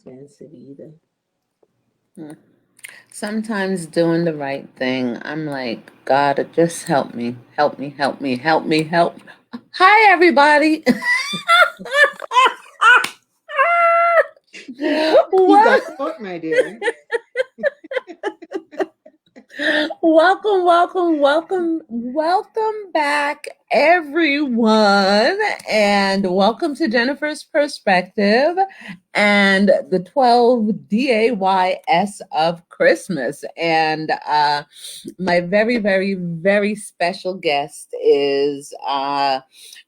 expensive either. Mm. Sometimes doing the right thing, I'm like, God, just help me, help me, help me, help me, help. Hi, everybody. You got Well, caught, my dear. welcome back, everyone, and welcome to Jennifer's Perspective and the 12 DAYS of Christmas. And my very, very, very special guest is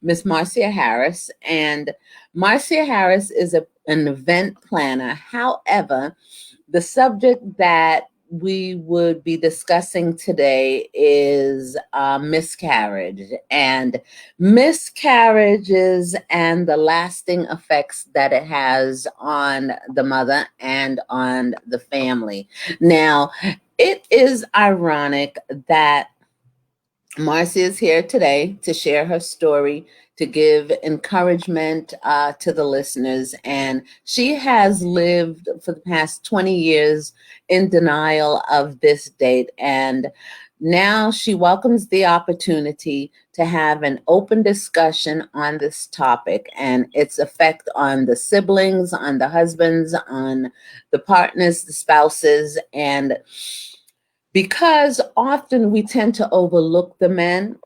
Miss Marcia Harris. And Marcia Harris is an event planner. However, the subject that we would be discussing today is miscarriage and miscarriages and the lasting effects that it has on the mother and on the family. Now, it is ironic that Marcy is here today to share her story, to give encouragement to the listeners. And she has lived for the past 20 years in denial of this date. And now she welcomes the opportunity to have an open discussion on this topic and its effect on the siblings, on the husbands, on the partners, the spouses, and because often we tend to overlook the men,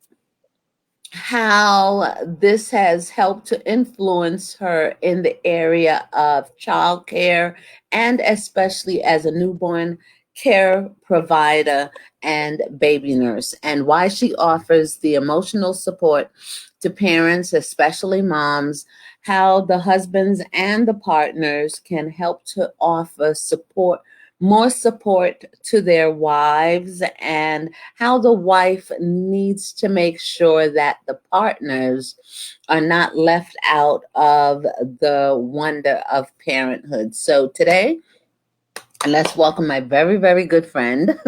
how this has helped to influence her in the area of childcare and especially as a newborn care provider and baby nurse, and why she offers the emotional support to parents, especially moms, how the husbands and the partners can help to offer support, more support to their wives, and how the wife needs to make sure that the partners are not left out of the wonder of parenthood. So today, let's welcome my very, very good friend,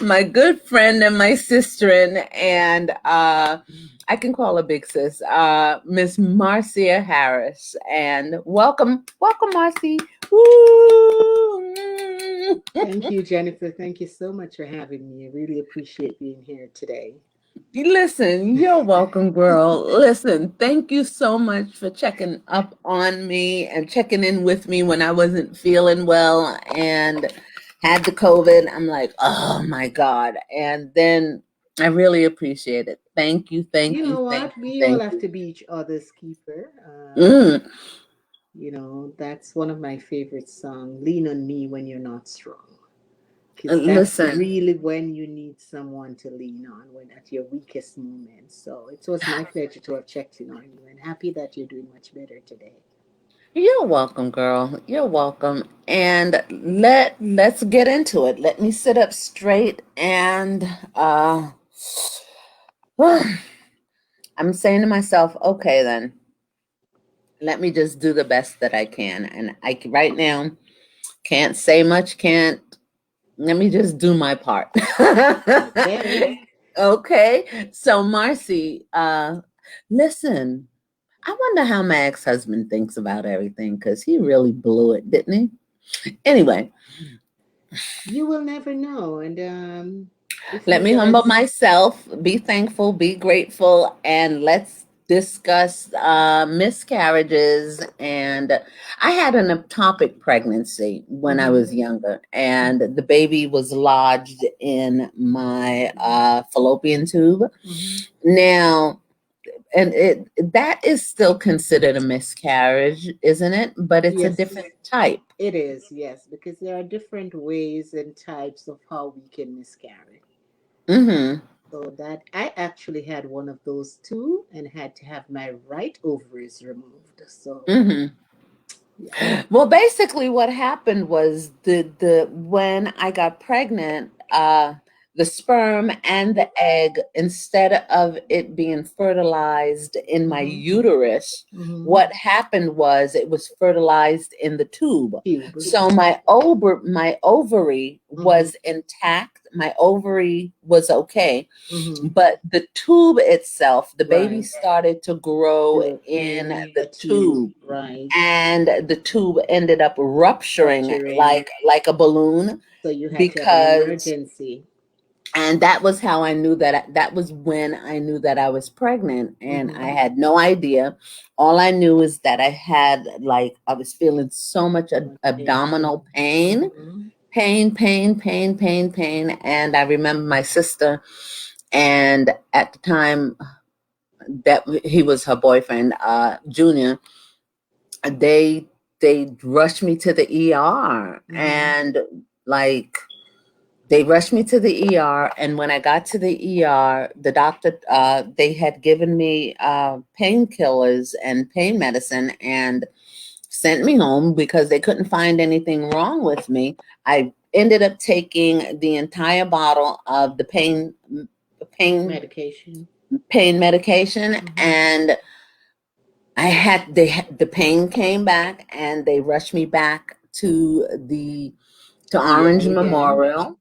my good friend and my sister, and I can call her big sis, Miss Marcia Harris. And welcome, Marcy. Woo! Thank you, Jennifer. Thank you so much for having me. I really appreciate being here today. Listen, you're welcome, girl. Listen, thank you so much for checking up on me and checking in with me when I wasn't feeling well and had the COVID. I'm like, oh my God. And then I really appreciate it. Thank you, thank You you, know thank what? you, We all thank have you. to be each other's keeper. Mm, That's one of my favorite songs. Lean on me when you're not strong. Because that's listen, really when you need someone to lean on when at your weakest moment. So it was my pleasure to have checked in on you and happy that you're doing much better today. you're welcome, girl. You're welcome. And let's get into it. Let me sit up straight and I'm saying to myself, okay, then let me just do the best that I can. And right now, can't say much, can't, let me just do my part. Okay. Okay. So, Marcy, listen, I wonder how my ex husband thinks about everything because he really blew it, didn't he? Anyway, You will never know. And if let he me humble does, myself, be thankful, be grateful, and let's discuss miscarriages. And I had an ectopic pregnancy when I hmm was younger, and the baby was lodged in my fallopian tube. hmm Now, and it that is still considered a miscarriage, isn't it? But it's a yes, different type. it is. Yes, because there are different ways and types of how we can miscarry. Mm-hmm. So that I actually had one of those too and had to have my right ovaries removed. So, Mm-hmm. yeah. Well, basically, what happened was the when I got pregnant, the sperm and the egg, instead of it being fertilized in my uterus, what happened was it was fertilized in the tube. So my ovary was intact. My ovary was okay, but the tube itself, the baby started to grow in the tube, Right. and the tube ended up rupturing like a balloon, So you had to have an because, emergency. and that was how I knew that was when I knew that I was pregnant, and I had no idea. All I knew is that I was feeling so much abdominal pain, pain. And I remember my sister, and at the time that he was her boyfriend, Junior, they rushed me to the ER, and like they rushed me to the ER. And when I got to the ER, the doctor, they had given me painkillers and pain medicine and sent me home because they couldn't find anything wrong with me. I ended up taking the entire bottle of the pain Medication. medication, and the pain came back, and they rushed me back to Orange Memorial,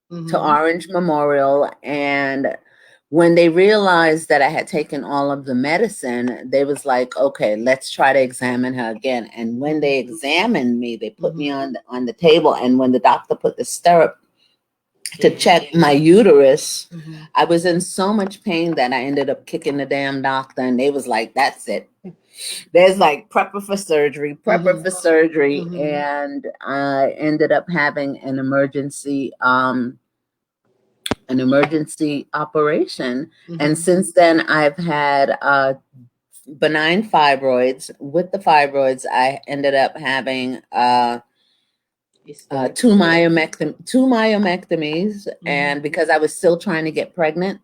and when they realized that I had taken all of the medicine, they was like, okay, let's try to examine her again. And when they examined me, they put me on the table, and when the doctor put the stirrup to check my uterus, I was in so much pain that I ended up kicking the damn doctor, and they was like, that's it. There's like prepper for surgery, and I ended up having an emergency operation. And since then, I've had benign fibroids. With the fibroids, I ended up having two myomectomies, and because I was still trying to get pregnant,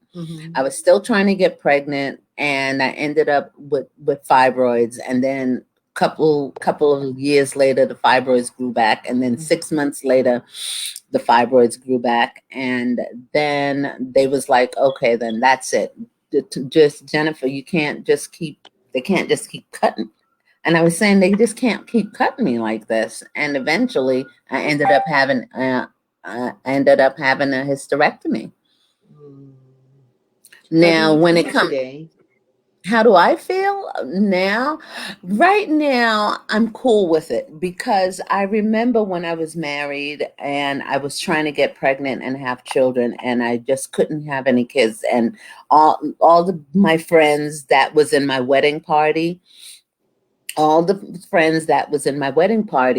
and I ended up with fibroids. And then couple of years later, the fibroids grew back, and then 6 months later, the fibroids grew back, and then they was like, okay, then that's it. Just Jennifer, they can't just keep cutting. And I was saying, they just can't keep cutting me like this. And eventually, I ended up having a hysterectomy. Now, when it comes, how do I feel now? Right now, I'm cool with it, because I remember when I was married and I was trying to get pregnant and have children, and I just couldn't have any kids. And my friends that was in my wedding party,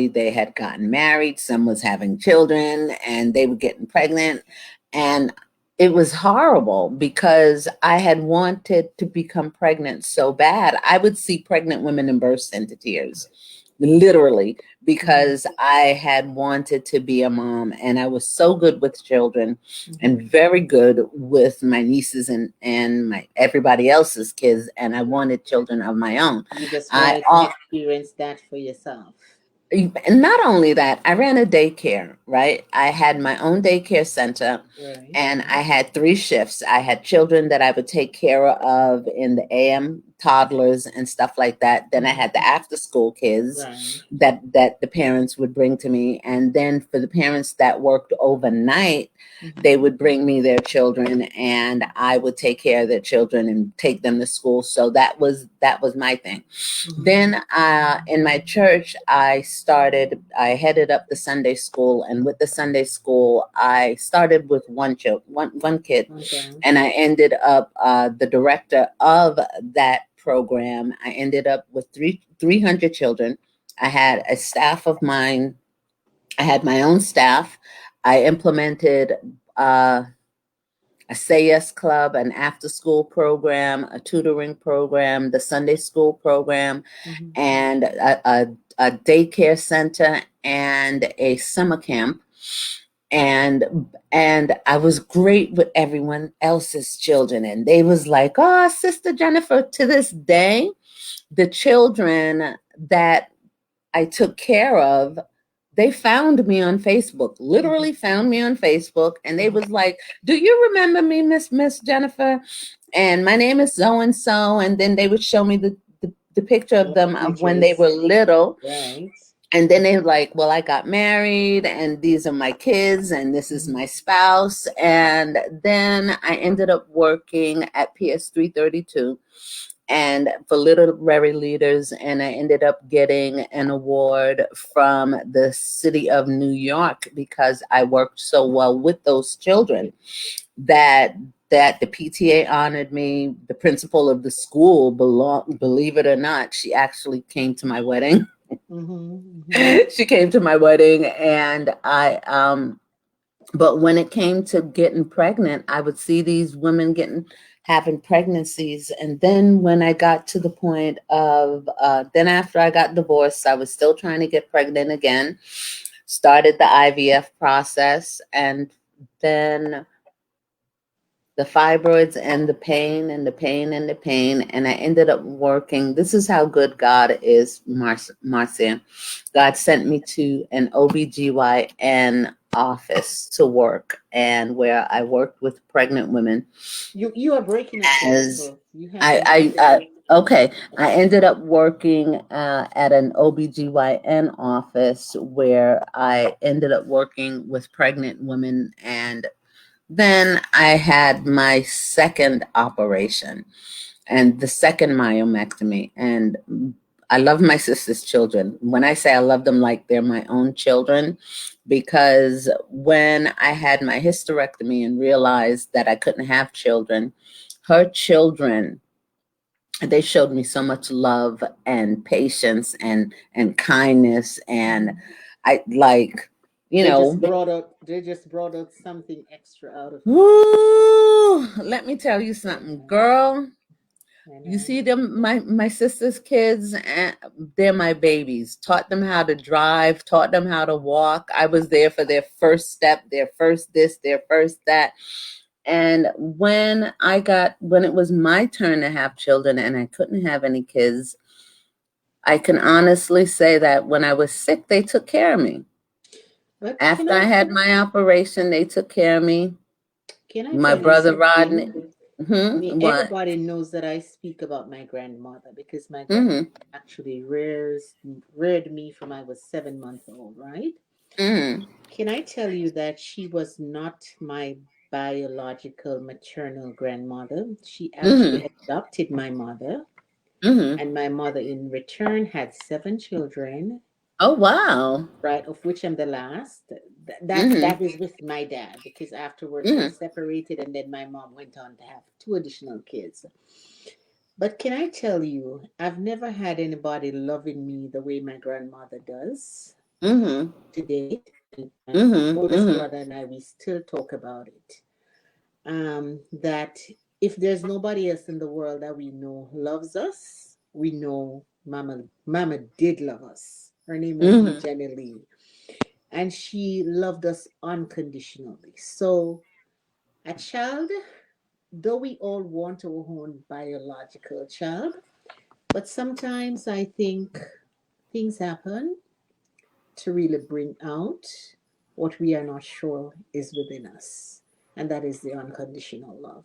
they had gotten married, some was having children, and they were getting pregnant. And it was horrible, because I had wanted to become pregnant so bad. I would see pregnant women and burst into tears, literally, because I had wanted to be a mom, and I was so good with children and very good with my nieces and my everybody else's kids, and I wanted children of my own. You just wanted to experience that for yourself. And not only that, I ran a daycare, right? I had my own daycare center, and I had 3 shifts. I had children that I would take care of in the AM, toddlers and stuff like that. Then I had the after school kids that the parents would bring to me. And then for the parents that worked overnight, they would bring me their children, and I would take care of their children and take them to school. So that was my thing. Then in my church, I headed up the Sunday school, and with the Sunday school, I started with one kid, and I ended up the director of that program. I ended up with 300 children. I had a staff of mine. I had my own staff. I implemented a Say Yes Club, an after school program, a tutoring program, the Sunday school program, and a daycare center, and a summer camp. And I was great with everyone else's children. And they was like, oh, Sister Jennifer, to this day, the children that I took care of they found me on Facebook, Mhm. literally found me on Facebook, and they Mhm. was like, "Do you remember me, Miss Jennifer? And my name is so and so." And then they would show me the picture of All the them of when they pictures. were little. Right. And then they were like, "Well, I got married, and these are my kids, and this is Mhm. my spouse." And then I ended up working at PS 332 and for literary leaders, and I ended up getting an award from the city of New York because I worked so well with those children that the PTA honored me. The principal of the school, believe it or not, she actually came to my wedding. Mhm. Mhm. She came to my wedding, and I but when it came to getting pregnant, I would see these women having pregnancies. And then when I got to the point of, then after I got divorced, I was still trying to get pregnant again, started the IVF process, and then the fibroids and the pain and the pain and the pain. And I ended up working. This is how good God is, Marcia. God sent me to an OBGYN office to work, and where I worked with pregnant women You are breaking up, as Jennifer. You have to use the okay, I ended up working at an OBGYN office where I ended up working with pregnant women, and then I had my second operation and the second myomectomy. And I love my sister's children. When I say I love them like they're my own children, because when I had my hysterectomy and realized that I couldn't have children, her children, they showed me so much love and patience and kindness. And I like, you know, they just brought out something extra out of you. woo, let me tell you You something, know. girl. You You know. see them, my sister's kids, and they're my babies. Taught them how to drive, taught them how to walk. I was there for their first step, their first this, their first that. And when it was my turn to have children and I couldn't have any kids, I can honestly say that when I was sick, they took care of me. But After I had my operation, they took care of me. can I My tell you brother Rodney. something? I mean, What? everybody knows that I speak about my grandmother because my grandmother Hmm. actually reared me from I was 7 months old, right? Hmm. Can I tell you that she was not my biological maternal grandmother? She Hmm. actually adopted my mother, Hmm. and my mother, in return, had 7 children, Oh, wow. right, of which I'm the last. That Hmm. is with my dad because afterwards they Hmm. separated, and then my mom went on to have two additional kids. But can I tell you, I've never had anybody loving me the way my grandmother does Hmm. to date. And my Hmm. oldest Hmm. brother and I, we still talk about it. That if there's nobody else in the world that we know loves us, we know Mama did love us. Her name was Hmm. Jenny Lee, and she loved us unconditionally. So, a child, though we all want our own biological child, but sometimes I think things happen to really bring out what we are not sure is within us, and that is the unconditional love.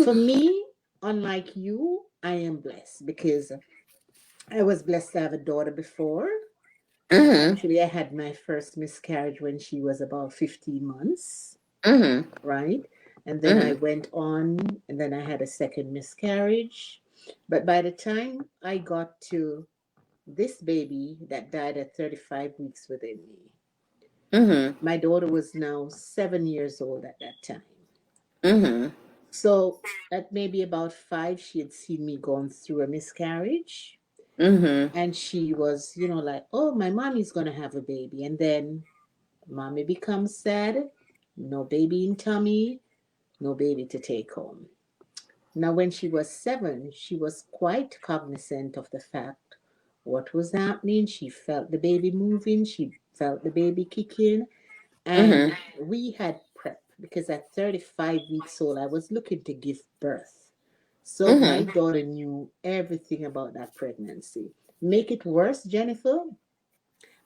For Hmm. me, unlike you, I am blessed because I was blessed to have a daughter before. Hmm. Actually, I had my first miscarriage when she was about 15 months, Hmm. right? And then I Hmm. went on, and then I had a second miscarriage. But by the time I got to this baby that died at 35 weeks within me, Hmm. my daughter was now 7 years old at that time. Hmm. So at maybe about five, she had seen me going through a miscarriage. Hmm. And she was, like, oh, my mommy's going to have a baby. And then mommy becomes sad. No baby in tummy, no baby to take home. Now, when she was 7, she was quite cognizant of the fact what was happening. She felt the baby moving, she felt the baby kicking, Hmm. and we had prep because at 35 weeks old, I was looking to give birth. So my Hmm. daughter knew everything about that pregnancy. Make it worse, Jennifer,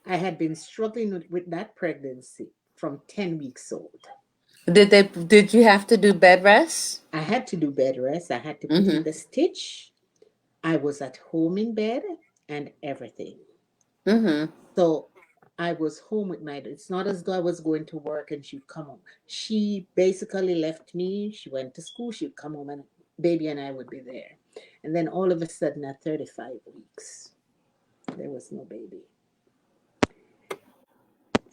I had been struggling with that pregnancy from 10 weeks old. Did you have to do bed rest? I had to do bed rest. I had to put in Mm-hmm. the stitch. I was at home in bed and everything. Mm-hmm. So I was home with my, it's not as though I was going to work and she'd come home. She basically left me. She went to school. She'd come home and baby and I would be there. And then all of a sudden at 35 weeks, there was no baby.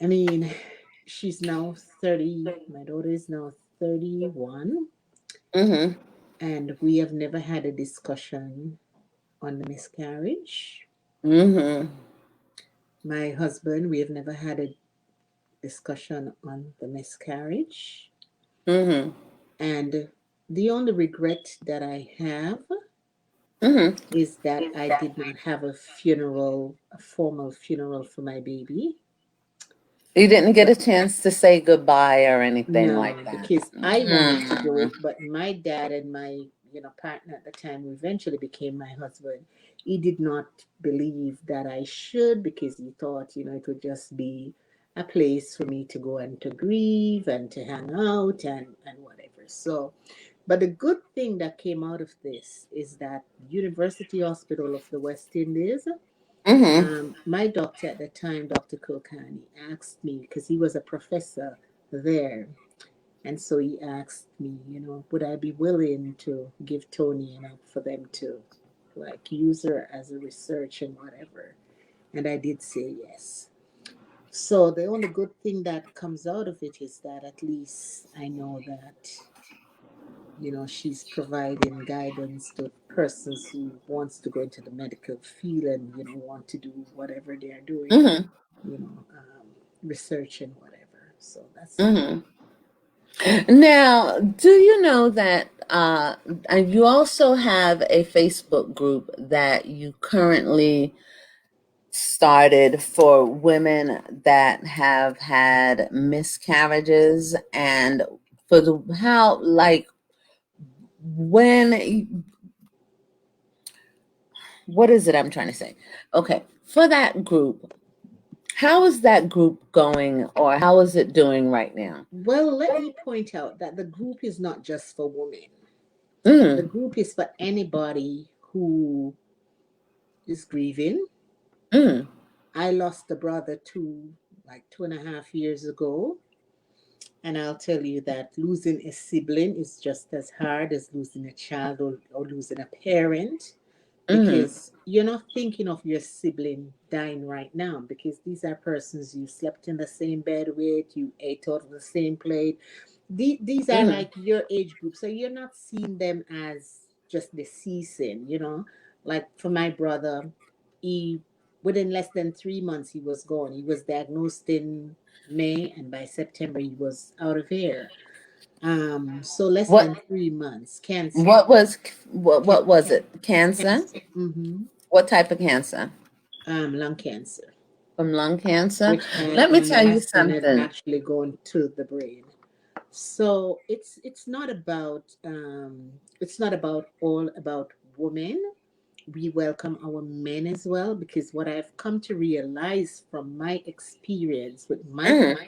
I mean, she's now 30. My daughter is now 31. Mm-hmm. And we have never had a discussion on the miscarriage. Mm-hmm. My husband, we have never had a discussion on the miscarriage. Mm-hmm. And the only regret that I have Mm-hmm. is that I did not have a funeral, a formal funeral for my baby. You didn't get a chance to say goodbye or anything like No, that. because I wanted to do Mm. it, but my dad and my, partner at the time, who eventually became my husband, he did not believe that I should because he thought, it would just be a place for me to go and to grieve and to hang out and whatever. So, but the good thing that came out of this is that University Hospital of the West Indies, Mm-hmm. my doctor at the time, Dr. Kulkarni, asked me because he was a professor there. And so he asked me, would I be willing to give Tony, for them to like use her as a research and whatever. And I did say yes. So the only good thing that comes out of it is that at least I know that, she's providing guidance to persons who wants to go into the medical field and, want to do whatever they are doing, Mm-hmm. you know, um, research and whatever. So that's good. Mm-hmm. Now, do you know that you also have a Facebook group that you currently started for women that have had miscarriages and for the how like when what is it I'm trying to say? Okay, for that group, how is that group going or how is it doing right now? Well, let me point out that the group is not just for women. The Mm, group is for anybody who is grieving. mm, I lost a brother too, like 2.5 years ago. And I'll tell you that losing a sibling is just as hard as losing a child or losing a parent mm, because you're not thinking of your sibling dying right now because these are persons you slept in the same bed with, you ate out of the same plate. These are mm. like your age group. So you're not seeing them as just deceasing. Like for my brother, he within less than 3 months he was gone. He was diagnosed in May and by September he was out of here. So less What than 3 months. Cancer. what was what was Can- it? Cancer? Cancer. Mm-hmm. What type of cancer? Lung cancer, From lung cancer? which had Let me tell you metastasized something. actually gone to the brain. So it's not about all about women. We welcome our men as well because what I've come to realize from my experience with my Mm,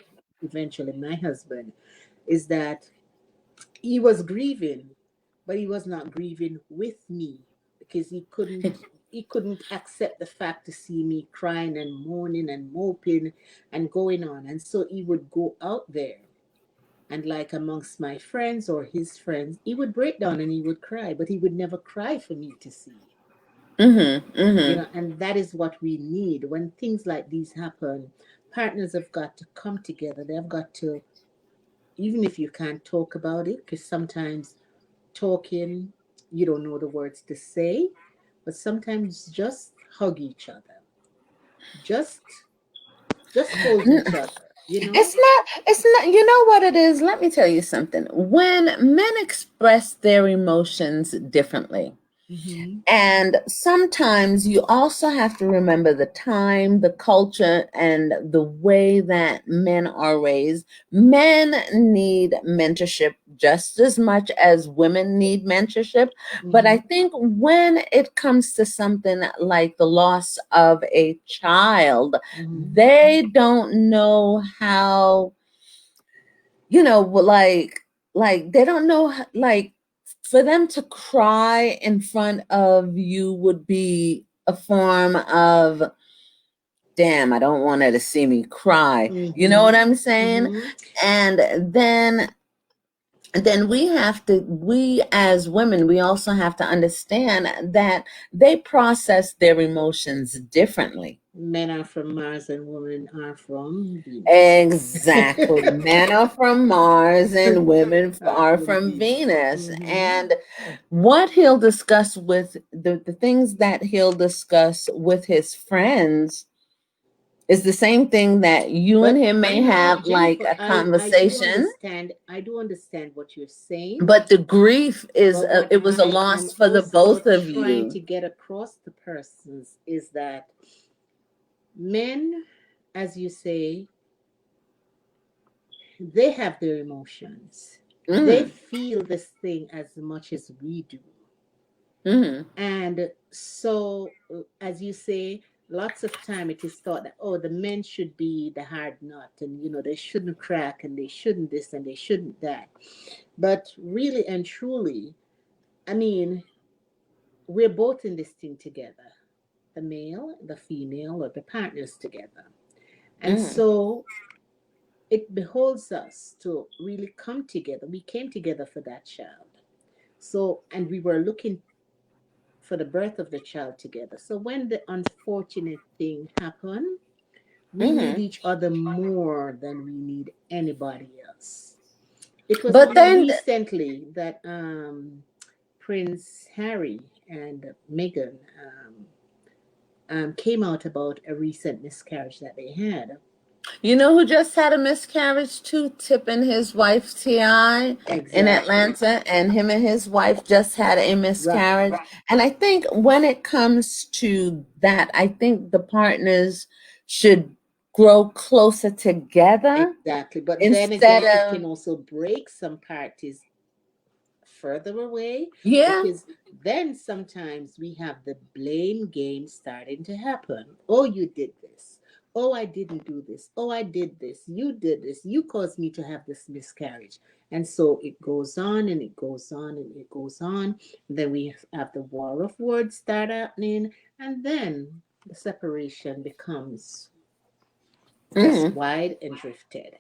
eventually my husband is that he was grieving, but he was not grieving with me because he couldn't accept the fact to see me crying and moaning and moping and going on. And so he would go out there and like amongst my friends or his friends, he would break down and he would cry, but he would never cry for me to see. mm-hmm, mm-hmm. And that is what we need when things like these happen. Partners have got to come together. They've got to, even if you can't talk about it, because sometimes talking, you don't know the words to say, but sometimes just hug each other. Just just hold each other. It's not, you know what it is? Let me tell you something. When men express their emotions differently, Mm-hmm. And sometimes you also have to remember the time, the culture, and the way that men are raised. Men need mentorship just as much as women need mentorship. But I Mm-hmm. think when it comes to something like the loss of a child, Mm-hmm. they don't know how, like they don't know like for them to cry in front of you would be a form of, damn, I don't want her to see me cry, you know Mm-hmm. what I'm saying? Mm-hmm. And then we as women, we also have to understand that they process their emotions differently. Men are from Mars and women are from Venus. Exactly. Men are from Mars and women Are are from from Venus. Venus. Mm-hmm. And what he'll discuss with the things that he'll discuss with his friends is the same thing that you and But him may have like Jennifer, a I do conversation. understand. I do understand what you're saying. But the grief is, But what it was a I am loss for the also both of trying you. to get across to persons is that men, as you say, they have their emotions. They Mm, feel this thing as much as we do. mm, And so, as you say, lots of time it is thought that, oh, the men should be the hard nut and, they shouldn't crack and they shouldn't this and they shouldn't that. But really and truly, I mean, we're both in this thing together, the male, the female, or the partners together. And mm. so it beholds us to really come together. We came together for that child. So, and we were looking for the birth of the child together. So when the unfortunate thing happened, we need Mm. each other more than we need anybody else. It was But only then, recently that Prince Harry and Meghan came out about a recent miscarriage that they had. you know who just had a miscarriage too? Tip and his wife Ti in Exactly. Atlanta, and him and his wife just had a Right. miscarriage. And I think when it comes to that, I think the partners should grow closer together Exactly. But then instead again, it can of, also break some parties further away yeah, because then sometimes we have the blame game starting to happen. Oh, you did this. Oh, I didn't do this. Oh, I did this. You did this. You caused me to have this miscarriage. And so it goes on and it goes on and it goes on. Then we have the war of words start happening. And then the separation becomes just mm. wide and drifted,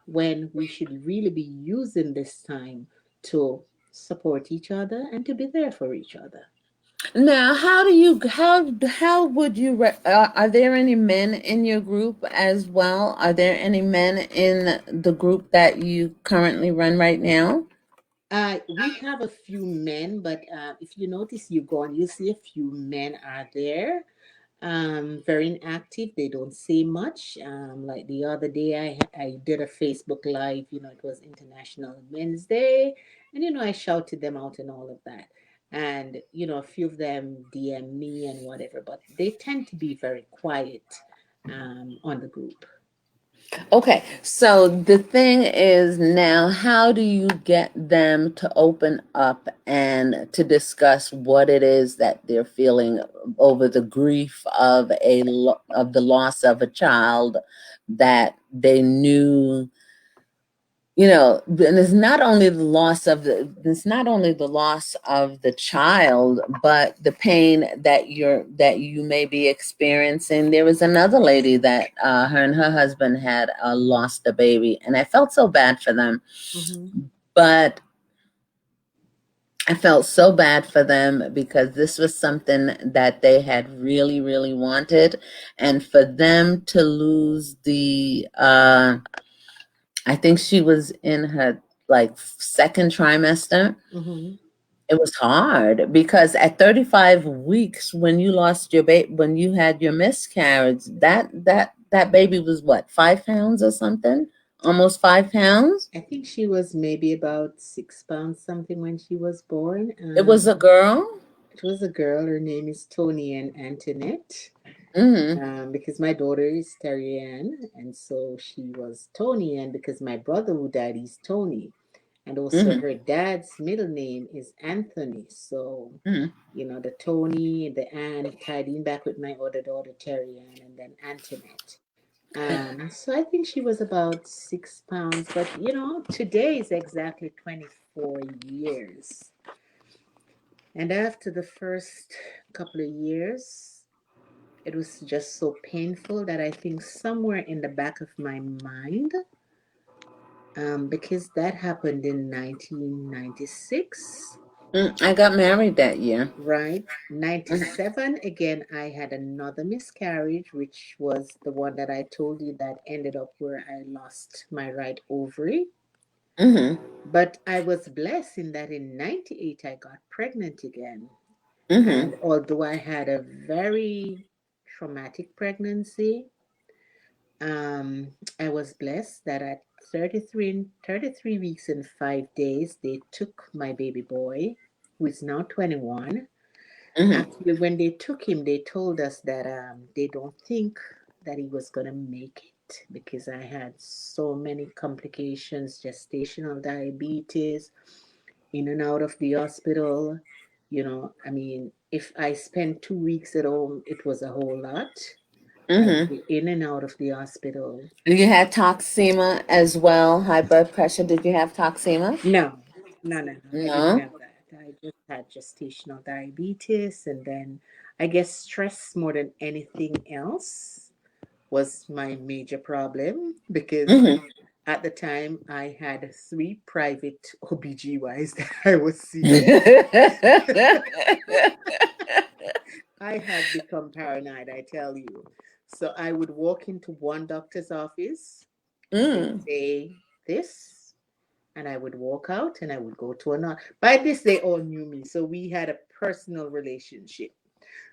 when we should really be using this time to support each other and to be there for each other. Now, how would you are there any men in your group as well? Are there any men in the group that you currently run right now? We have a few men, but if you notice, you go on, you see a few men are there, very inactive. They don't say much. Like the other day, I did a Facebook Live. It was International Men's Day, and I shouted them out and all of that. And a few of them DM me and whatever, but they tend to be very quiet on the group. Okay, so the thing is now, how do you get them to open up and to discuss what it is that they're feeling over the grief of of the loss of a child that they knew, and it's not only the loss of the child, but the pain that you may be experiencing. There was another lady that her and her husband had lost a baby, and I felt so bad for them. Mm-hmm. But I felt so bad for them because this was something that they had really, really wanted, and for them to lose the I think she was in her like second trimester. Mm-hmm. It was hard because at 35 weeks, when you lost your baby, when you had your miscarriage, that baby was what, 5 pounds or something Almost 5 pounds. I think she was maybe about 6 pounds something when she was born. It was a girl. It was a girl. Her name is Tony and Antoinette. Mm-hmm. Because my daughter is Terry Ann, and so she was Tony Ann because my brother who died is Tony, and also Mm-hmm. her dad's middle name is Anthony. So, the Tony, the Ann tied in back with my other daughter Terry Ann, and then Antoinette. So I think she was about 6 pounds, but today is exactly 24 years. And after the first couple of years, it was just so painful that I think somewhere in the back of my mind, because that happened in 1996, I got married that year. right? Mm-hmm. 97, again, I had another miscarriage, which was the one that I told you that ended up where I lost my right ovary. Mm-hmm. But I was blessed in that in 98, I got pregnant again. Mm-hmm. And although I had a very traumatic pregnancy, I was blessed that at 33 weeks and 5 days, they took my baby boy, who is now 21. Mm-hmm. Actually, when they took him, they told us that they don't think that he was going to make it because I had so many complications, gestational diabetes, in and out of the hospital. I mean, if I spent 2 weeks at home, it was a whole lot. I'd Mm-hmm. be in and out of the hospital. You had toxemia as well, high blood pressure. Did you have toxemia? No, no. I didn't No. have that. I just had gestational diabetes, and then I guess stress more than anything else was my major problem because Mm-hmm. at the time I had three private OBGYs that I was seeing. I had become paranoid, I tell you. So I would walk into one doctor's office and they mm. say this, and I would walk out and I would go to another. By this, they all knew me. So we had a personal relationship.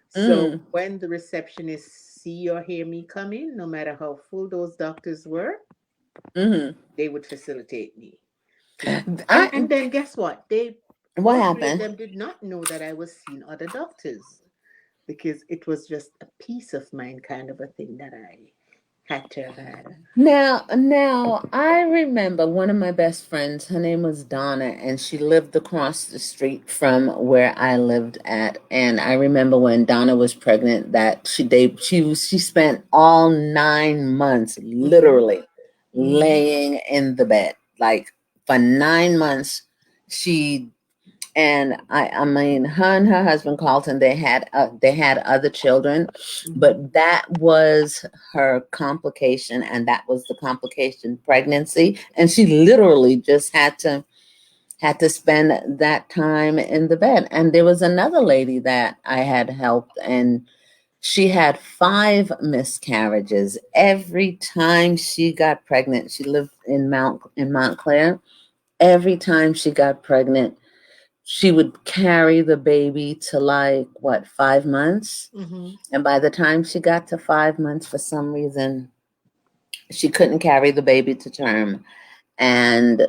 So Mm. when the receptionists see or hear me come in, no matter how full those doctors were, Mm-hmm. they would facilitate me. To, and, I, and then guess what? what All three of happened? them did not know that I was seeing other doctors because it was just a peace of mind kind of a thing that I had to have had. Now, I remember one of my best friends. Her name was Donna, and she lived across the street from where I lived at. And I remember when Donna was pregnant, that she spent all 9 months Mm-hmm. literally Mm-hmm. laying in the bed, like for 9 months. She I mean, her and her husband Carlton, they had other children, Mm-hmm. but that was her complication, and that was the complication pregnancy, and she literally just had to spend that time in the bed. And there was another lady that I had helped, and she had 5 miscarriages every time she got pregnant. She lived in Montclair. Every time she got pregnant, she would carry the baby to like what, 5 months, Mm-hmm. and by the time she got to 5 months, for some reason she couldn't carry the baby to term, and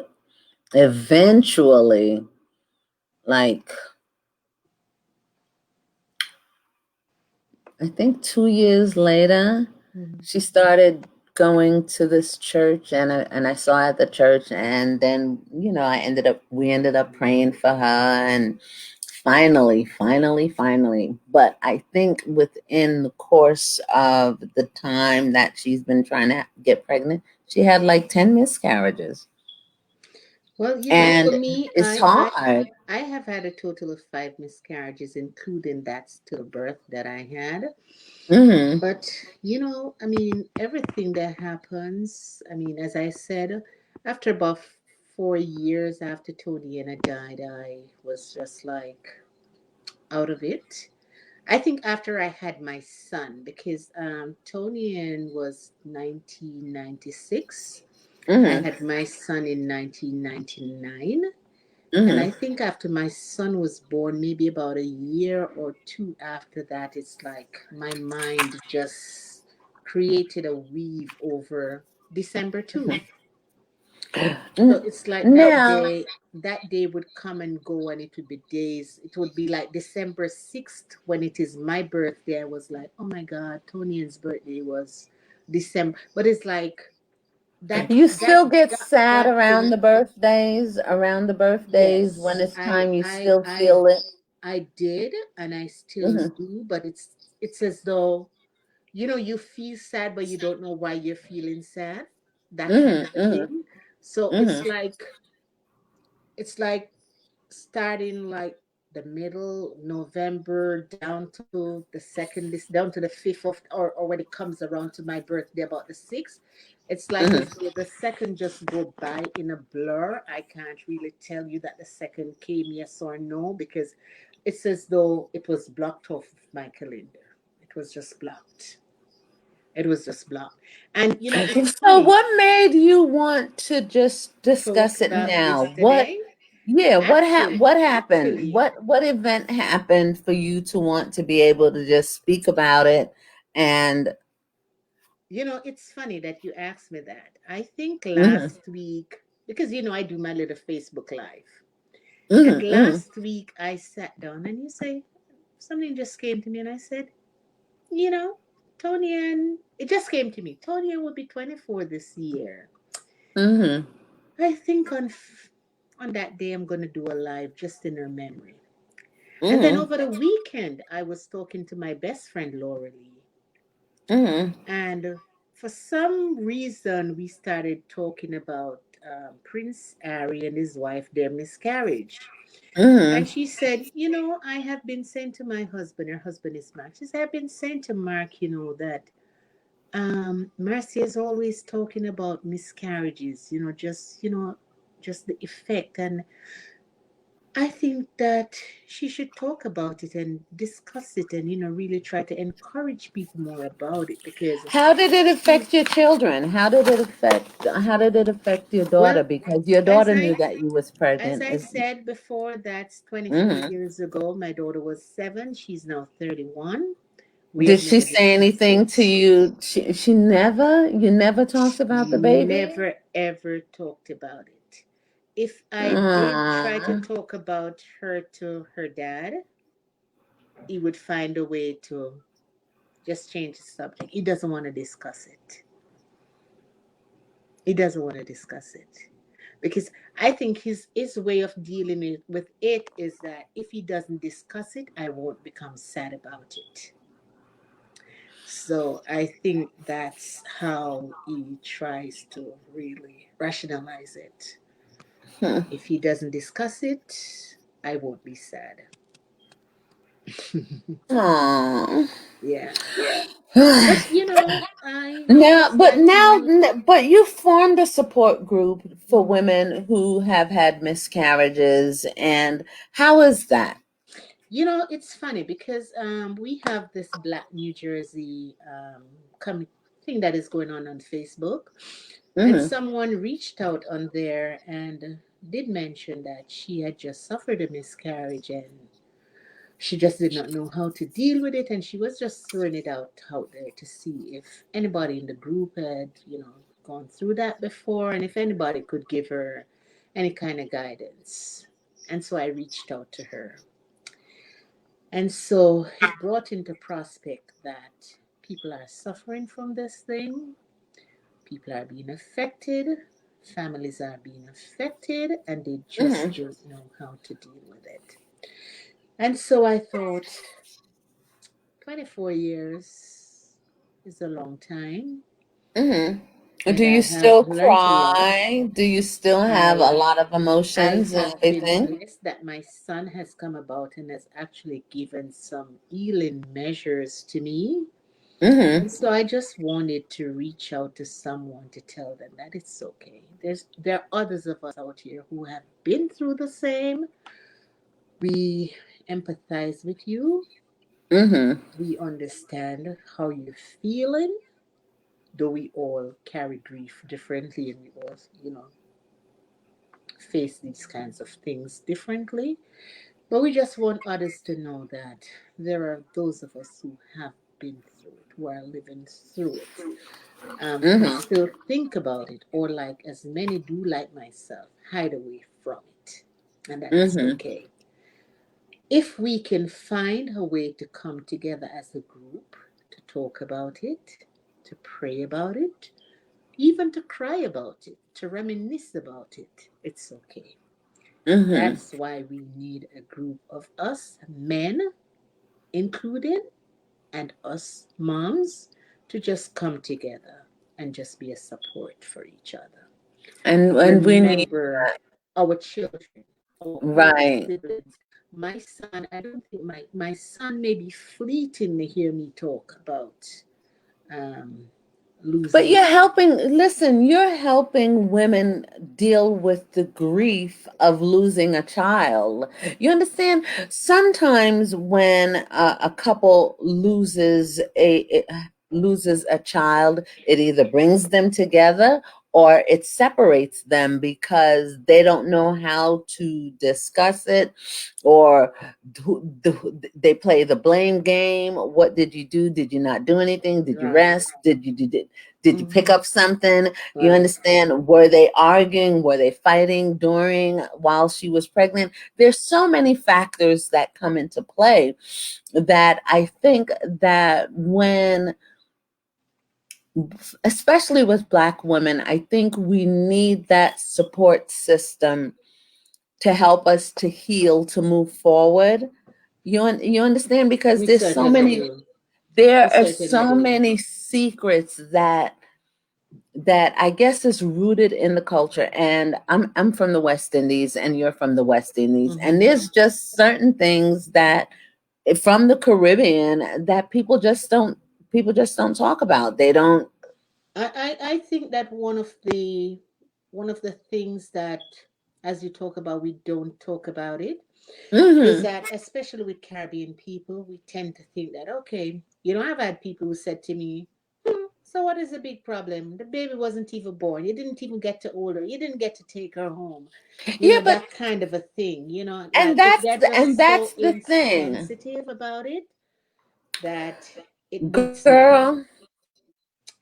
eventually, like, I think 2 years later, Mm-hmm. she started going to this church, and I saw her at the church, and then we ended up praying for her, and finally, but I think within the course of the time that she's been trying to get pregnant, she had like 10 miscarriages, Well, for and me, it's hard. I have had a total of five miscarriages, including that stillbirth that I had. Hmm. But, I mean, everything that happens, I mean, as I said, after about 4 years after Tony and I died, I was just like out of it. I think after I had my son, because Tony and was 1996. I Hmm. had my son in 1999. And I Hmm. think after my son was born, maybe about a year or two after that, it's like my mind just created a weave over December 2. So N- it's like Now, that day would come and go, and it would be days. It would be like December 6th when it is my birthday. I was like, oh my God, Tony's birthday was December. But it's like that you that still get sad that thing. around the birthdays when Yes, it's time, you I still I feel it. I did, and I still Hmm. do, but it's as though, you feel sad, but you don't know why you're feeling sad. That kind Hmm. of a Hmm. thing. So Hmm. it's like starting like the middle November down to the second, this down to the fifth of, or when it comes around to my birthday about the sixth. It's like Hmm. as though the second just go by in a blur. I can't really tell you that the second came yes or no, because it's as though it was blocked off of my calendar. It was just blocked. It was just blocked. And it's So, funny, what made you want to just talk discuss it about now? this today. Yeah, Actually, what happened? actually, What event happened for you to want to be able to just speak about it? And it's funny that you asked me that. I think hmm, last week, because I do my little Facebook Live. And hmm, hmm, last week I sat down and something just came to me, and I said, you know, Tony, and it just came to me. Tony will be 24 this year. hmm, I think on that day I'm going to do a live just in her memory. And then hmm, over the weekend I was talking to my best friend Laura Lee. hmm, And for some reason, we started talking about Prince Harry and his wife, their miscarriage. hmm. And she said, I have been saying to my husband, her husband is Mark. She said, I've been saying to Mark, that Marcia is always talking about miscarriages, just the effect. And I think that she should talk about it and discuss it, and, really try to encourage people more about it, because How did it she, affect your children? How did it affect your daughter? well, Because your as daughter knew I that you was as pregnant. I Is said before, that's 24 hmm. years ago. My daughter was 7. She's now 31. We Did have she never say discussed anything to it. you? She never. You never talked about the baby. Never ever talked about it. If I did try to Aww. talk about her to her dad, he would find a way to just change the subject. He doesn't want to discuss it. He doesn't want to discuss it. Because I think his way of dealing with it is that if he doesn't discuss it, I won't become sad about it. So I think that's how he tries to really rationalize it. Hmm. If he doesn't discuss it, I won't be sad. Aww. Yeah. But I Now, just like to use. but you formed a support group for women who have had miscarriages, and how is that? It's funny because we have this Black New Jersey thing that is going on Facebook, and Mm-hmm. someone reached out on there and did mention that she had just suffered a miscarriage, and she just did not know how to deal with it, and she was just throwing it out there to see if anybody in the group had gone through that before, and if anybody could give her any kind of guidance. And so I reached out to her, and so it brought into prospect that people are suffering from this thing, people are being affected, families are being affected, and they just Mm-hmm. don't know how to deal with it. And so I thought, 24 years is a long time, Mm-hmm. Do and you I have still learned a lot. cry? Do you still have a I lot of I emotions and have been everything? blessed that my son has come about and has actually given some healing measures to me. Mm-hmm. And so I just wanted to reach out to someone to tell them that it's okay. There are others of us out here who have been through the same. We empathize with you. Mm-hmm. We understand how you're feeling, though we all carry grief differently, and we all, face these kinds of things differently. But we just want others to know that there are those of us who have been through it, who are living through it, who Mm-hmm. still think about it, or like as many do, like myself, hide away from it. And that's Mm-hmm. okay. If we can find a way to come together as a group to talk about it, to pray about it, even to cry about it, to reminisce about it, it's okay. Mm-hmm. That's why we need a group of us, men included, and us moms to just come together and just be a support for each other. And we need Remember our children, our older right. siblings. My son, I don't think my son maybe fleetingly hear me talk about um, But losing. you're helping, listen, you're helping women deal with the grief of losing a child. You understand? Sometimes when a couple loses a child, it either brings them together or it separates them because they don't know how to discuss it, or they play the blame game. What did you do? Did you not do anything? Did you Right. rest? Did you pick Mm-hmm. up something? You Right. understand? Were they arguing? Were they fighting during while she was pregnant? There's so many factors that come into play that I think that when, especially with Black women, I think we need that support system to help us to heal, to move forward. You understand? Because We certainly do. We there are certainly so do. many secrets that I guess is rooted in the culture. And I'm from the West Indies and you're from the West Indies. And Mm-hmm. there's just certain things that from the Caribbean that people just don't talk about. They don't. I think that one of the things that, as you talk about, we don't talk about it, is Hmm. that especially with Caribbean people, we tend to think that, okay, I've had people who said to me, so what is the big problem? The baby wasn't even born. You didn't even get to hold her. You didn't get to take her home. Yeah, but That kind of a thing, and like that's they're the, and just so that's the thing, insensitive about it that it beats me. girl.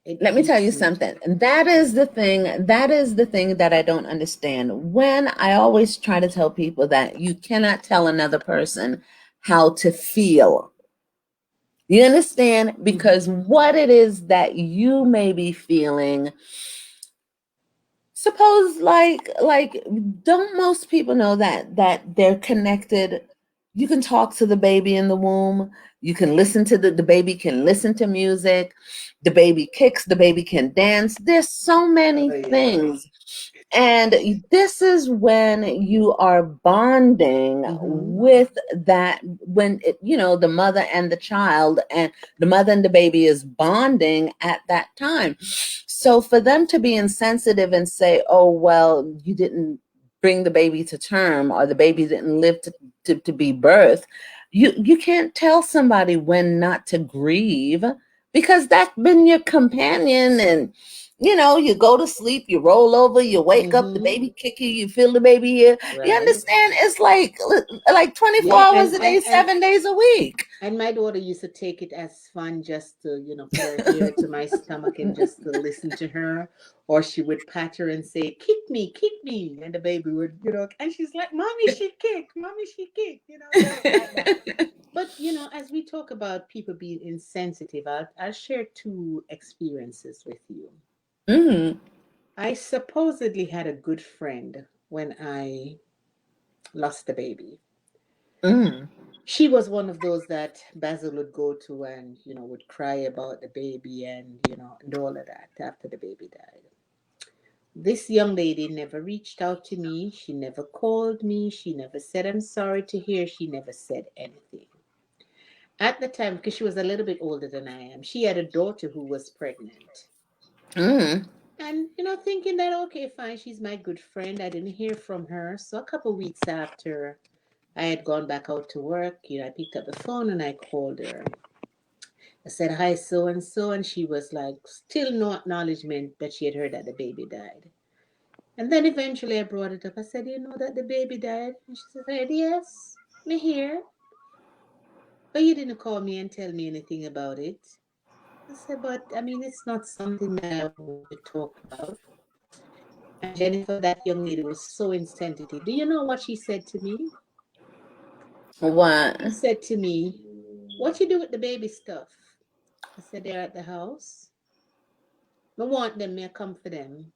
It Let me tell you beats me. something. That is the thing that I don't understand. When I always try to tell people that you cannot tell another person how to feel. You understand? Mm-hmm. Because what it is that you may be feeling, suppose like don't most people know that they're connected? You can talk to the baby in the womb. You can listen to the baby can listen to music. The baby kicks, the baby can dance. There's so many Oh yeah. things. And this is when you are bonding Mm-hmm. with that, when the mother and the child, and the mother and the baby is bonding at that time. So for them to be insensitive and say, oh, well, you didn't bring the baby to term, or the baby didn't live to be birthed, you can't tell somebody when not to grieve, because that's been your companion. And you go to sleep, you roll over, you wake up, the Mm-hmm. baby kick you, you feel the baby here. You Right. understand? It's like 24 Yeah, hours and a day, and and 7 days a week. and my daughter used to take it as fun just to, put her ear to my stomach and just to listen to her. Or she would pat her and say, kick me. And the baby would, and she's like, Mommy, she kicked. Mommy, she kicked. Just like that. But, as we talk about people being insensitive, I'll share two experiences with you. Hmm. I supposedly had a good friend when I lost the baby. Hmm. She was one of those that Basil would go to and, would cry about the baby and, and all of that after the baby died. This young lady never reached out to me. She never called me. She never said, I'm sorry to hear. She never said anything. At the time, because she was a little bit older than I am, she had a daughter who was pregnant. Hmm. And, thinking that, okay, fine, she's my good friend. I didn't hear from her. So a couple of weeks after I had gone back out to work, I picked up the phone and I called her. I said, hi, so and so. And she was like, still no acknowledgement that she had heard that the baby died. And then eventually I brought it up. I said, you know that the baby died? And she said, yes, me here. But you didn't call me and tell me anything about it. I said, but I mean, it's not something that I would want to talk about. And Jennifer, that young lady was so insensitive. Do you know what she said to me? What? She said to me, what you do with the baby stuff? I said, they're at the house. I want them, may I come for them.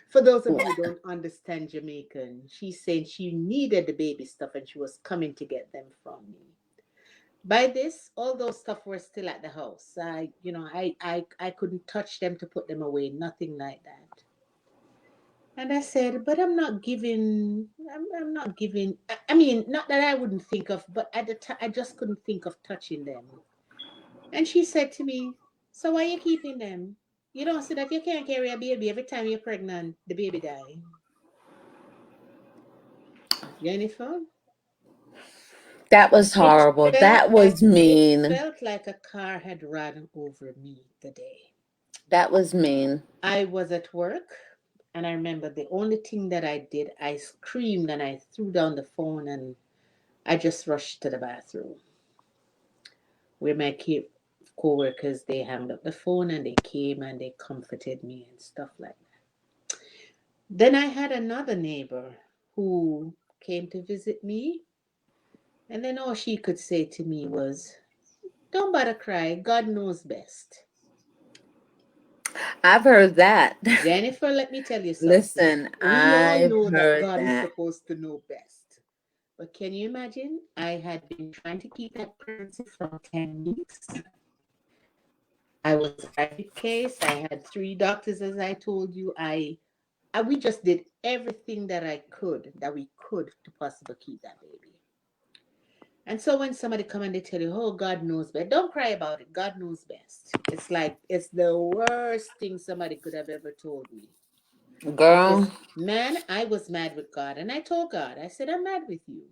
For those of you who don't understand Jamaican, she's saying she needed the baby stuff and she was coming to get them from me. By this, all those stuff were still at the house. I couldn't touch them to put them away, nothing like that. And I said, but I'm not giving, I mean, not that I wouldn't think of, but at the time, I just couldn't think of touching them. And she said to me, so why are you keeping them? You don't see that you can't carry a baby every time you're pregnant, the baby die. Jennifer, That was it horrible. felt That like was mean. a car had run over me today. That was mean. I was at work and I remember the only thing that I did, I screamed and I threw down the phone and I just rushed to the bathroom where my co-workers, they hung up the phone and they came and they comforted me and stuff like that. Then I had another neighbor who came to visit me, and then all she could say to me was, don't bother cry, God knows best. I've heard that. Jennifer, let me tell you something. Listen, We all I've know that heard God is that. supposed to know best. But can you imagine? I had been trying to keep that pregnancy from 10 weeks. I was a private case. I had three doctors, as I told you. We just did everything that we could to possibly keep that baby. And so when somebody come and they tell you, "Oh, God knows best," don't cry about it. God knows best. It's like it's the worst thing somebody could have ever told me. Girl, Because man, I was mad with God, and I told God, I said, "I'm mad with you."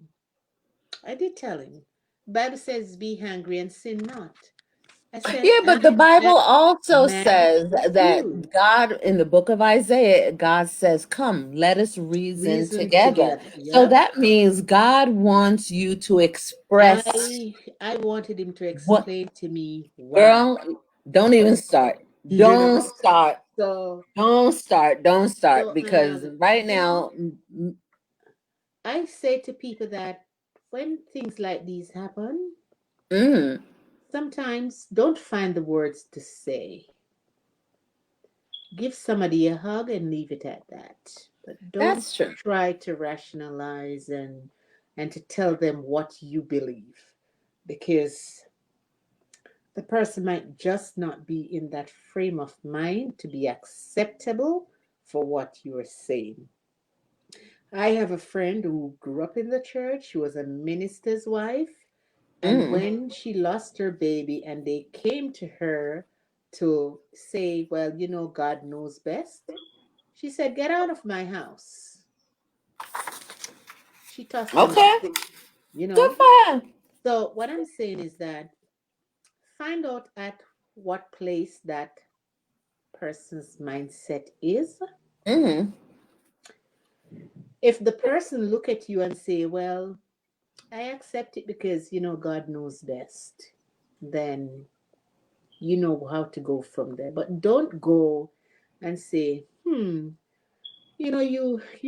I did tell him. Bible says, "Be hungry and sin not." I said, yeah, but the "I am Bible also mad says with you." that God, in the book of Isaiah, God says, come, let us reason Reason together. together. So Yep. that means God wants you to express I wanted him to what, explain to me why. girl, don't even start. You know. Don't start. So Don't start. Don't start. so Because right you know, now, I say to people that when things like these happen, mm, sometimes don't find the words to say. Give somebody a hug and leave it at that. But don't that's true. try to rationalize and to tell them what you believe, because the person might just not be in that frame of mind to be acceptable for what you're saying. I have a friend who grew up in the church. She was a minister's wife. And Mm, when she lost her baby and they came to her to say, well, God knows best, she said, get out of my house. She tossed them okay. out, you Good know. for her. So what I'm saying is that find out at what place that person's mindset is. Mm, If the person look at you and say, well, I accept it because God knows best, then you know how to go from there. But don't go and say, you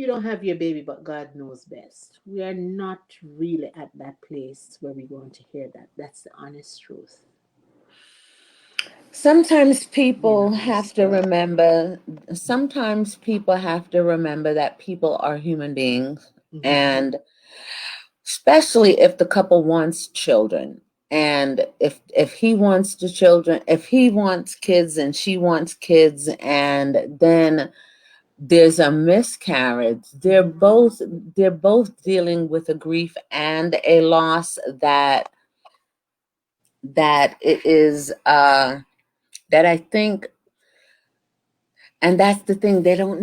don't have your baby, but God knows best. We are not really at that place where we want to hear that. That's the honest truth. sometimes Being people have honest to truth. remember, sometimes people have to remember that people are human beings. Mm-hmm. And especially if the couple wants children. And if he wants the children, if he wants kids and she wants kids, and then there's a miscarriage, they're both dealing with a grief and a loss that it is that I think, and that's the thing, they don't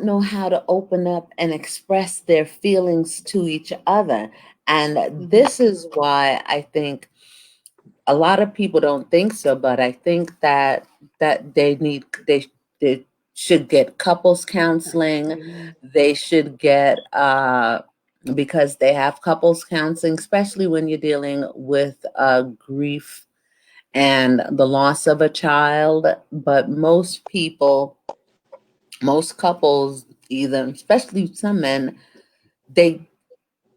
know how to open up and express their feelings to each other. And Mm-hmm. this is why I think a lot of people don't think so, but I think that they should get couples counseling. Counseling. They should get because they have couples counseling, especially when you're dealing with grief and the loss of a child. But most people, most couples, either, especially some men, they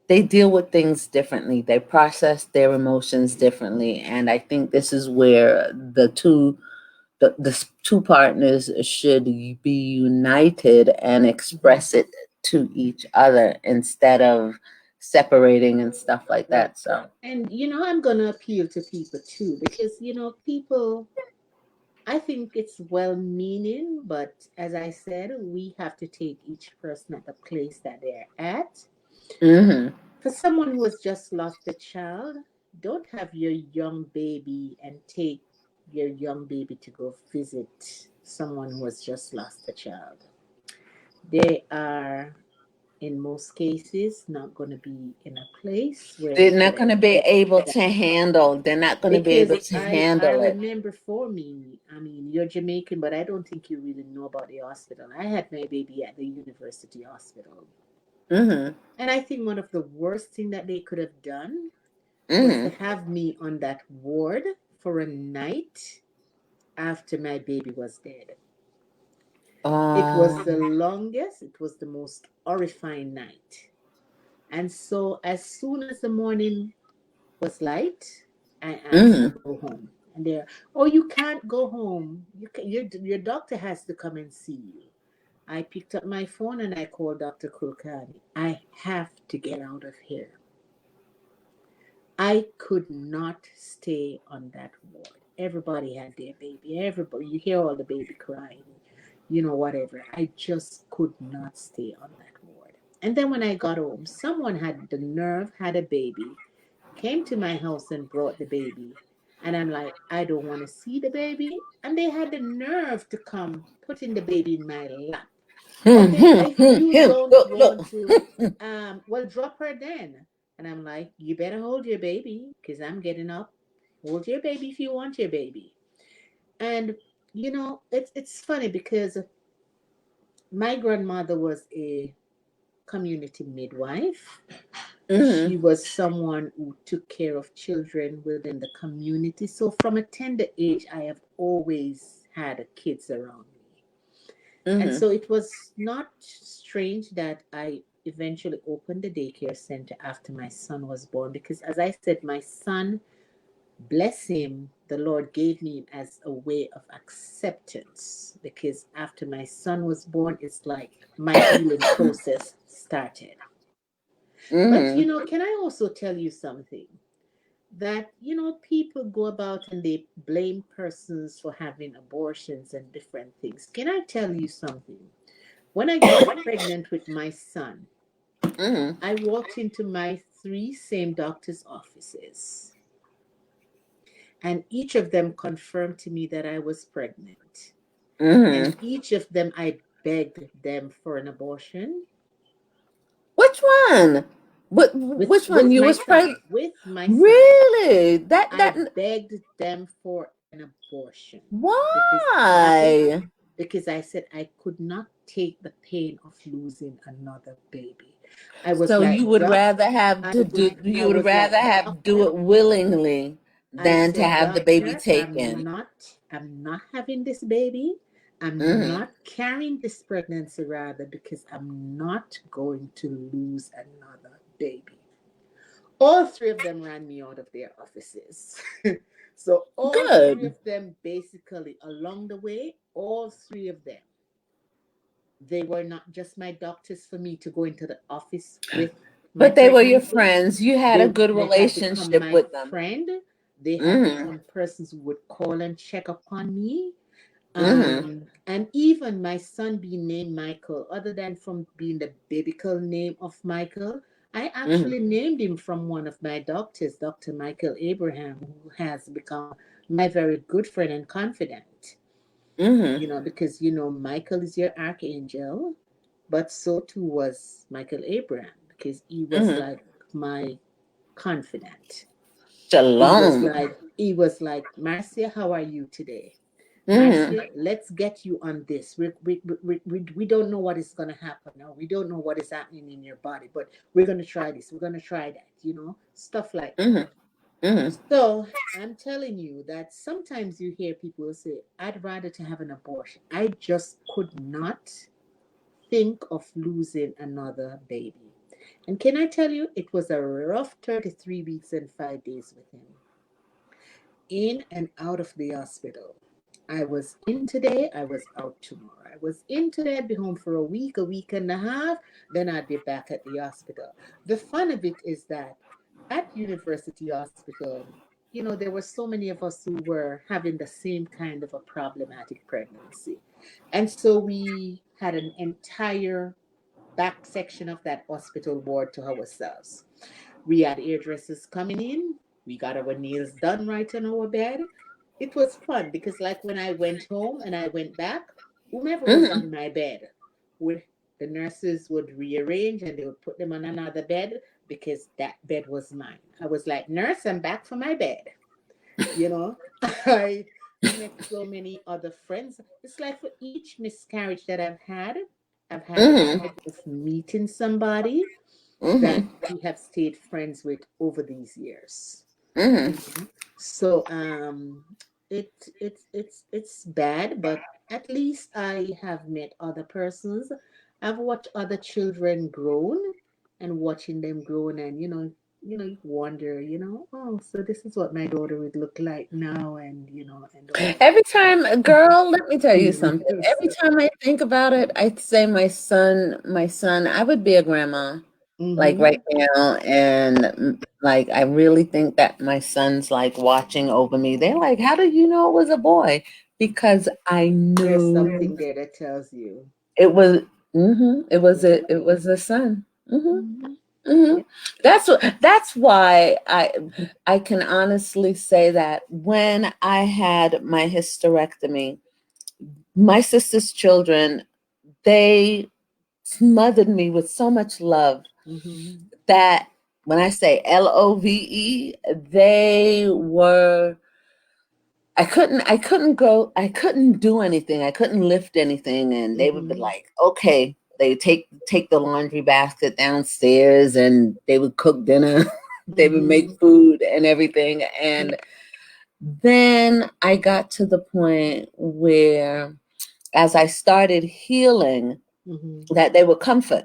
they deal with things differently. They process their emotions differently, and I think this is where the two partners should be united and Mhm. express it to each other instead of separating and stuff like Right. that. So, And I'm going to appeal to people too, because people, I think it's well meaning, but as I said, we have to take each person at the place that they're at. hmm For someone who has just lost a child, don't have your young baby and take your young baby to go visit someone who has just lost a child. They are, in most cases, not going to be in a place where they they're not could going to be accept able that. to handle. They're not going to be Because able to I handle it. remember, for me, I mean, you're Jamaican, but I don't think you really know about the hospital. I had my baby at the university hospital. hmm And I think one of the worst thing that they could have done was to hmm have me on that ward for a night after my baby was dead. It was the Um. longest, it was the most horrifying night. And so as soon as the morning was light, I asked to hmm go home. And they're, oh, you can't go home. Your doctor has to come and see you. I picked up my phone and I called Dr. Kulkarni. I have to get out of here. I could not stay on that ward. Everybody had their baby. Everybody, you hear all the baby crying, whatever. I just could not stay on that ward. And then when I got home, someone had the nerve, had a baby, came to my house and brought the baby. And I'm like, I don't want to see the baby. And they had the nerve to come putting the baby in my lap. Okay, if you don't Look, want look. to, well, drop her then. And I'm like, you better hold your baby because I'm getting up. Hold your baby if you want your baby. And it's funny because my grandmother was a community midwife. hmm She was someone who took care of children within the community. So from a tender age, I have always had kids around me. And hmm so it was not strange that I eventually opened the daycare center after my son was born because, as I said, my son, bless him, the Lord gave me him as a way of acceptance because after my son was born, it's like my healing process started. But, hmm can I also tell you something? That people go about and they blame persons for having abortions and different things. Can I tell you something? When I got pregnant with my son, hmm I walked into my three same doctor's offices, and each of them confirmed to me that I was pregnant. And hmm each of them, I begged them for an abortion Which one? Which one? with You my was son. pregnant? With my son, Really? That I begged them for an abortion because I why? because I said I could not take the pain of losing another baby. I was So like, you would Doc, rather have I to was do I you would was like, rather have do Doctor, it willingly I than to said, have the baby Doctor, taken. I'm not having this baby. I'm hmm not carrying this pregnancy rather because I'm not going to lose another baby. All three of them ran me out of their offices. So all three Good. of them basically along the way, all three of them, they were not just my doctors for me to go into the office with my But they were your pregnancy. friends. You had a They good they had become relationship my with them. friend. They had hmm become persons who would call and check upon me. hmm And even my son being named Michael, other than from being the biblical name of Michael, I hmm actually named him from one of my doctors, Dr. Michael Abraham, who has become my very good friend and confidant. hmm Because Michael is your archangel, but so too was Michael Abraham, because he was hmm like my confidant. Shalom. He was like, Marcia, how are you today? hmm Marcia, let's get you on this. We don't know what is going to happen now. We don't know what is happening in your body, but we're going to try this. We're going to try that, stuff like that. hmm Mm-hmm. So I'm telling you that sometimes you hear people say, I'd rather to have an abortion. I just could not think of losing another baby. And can I tell you, it was a rough 33 weeks and 5 days with him, in and out of the hospital. I was in today, I was out tomorrow. I was in today, I'd be home for a week and a half, then I'd be back at the hospital. The fun of it is that at University Hospital, there were so many of us who were having the same kind of a problematic pregnancy. And so we had an entire back section of that hospital ward to ourselves. We had hairdressers coming in. We got our nails done right on our bed. It was fun because, like, when I went home and I went back, whomever was Mm-hmm. on my bed, would the nurses would rearrange and they would put them on another bed because that bed was mine. I was like, nurse, I'm back for my bed. You know, I met so many other friends. It's like for each miscarriage that I've had the Mm-hmm. pleasure of meeting somebody that Mm-hmm. we have stayed friends with over these years. Mm-hmm. You know, so it's bad, but at least I have met other persons. I've watched other children grown and watching them grown, and you wonder, oh, so this is what my daughter would look like now, and and all of Every time, girl, let me tell you that. something. Yes. Every time I think about it, I'd say my son, I would be a grandma like Mm-hmm. right now. And like, I really think that my son's like watching over me. They're like, how do you know it was a boy? Because I There's knew something there that tells you. it was, Yeah. it was a son. Hmm. Mm-hmm. Hmm. Yeah. That's why I can honestly say that when I had my hysterectomy, my sister's children, they smothered me with so much love Mm-hmm. that when I say LOVE, they were, I couldn't do anything. I couldn't lift anything. And they would be Mm-hmm. like, okay, they take the laundry basket downstairs and they would cook dinner. They would make Mm-hmm. food and everything. And then I got to the point where, as I started healing, Mm-hmm. that they would comfort.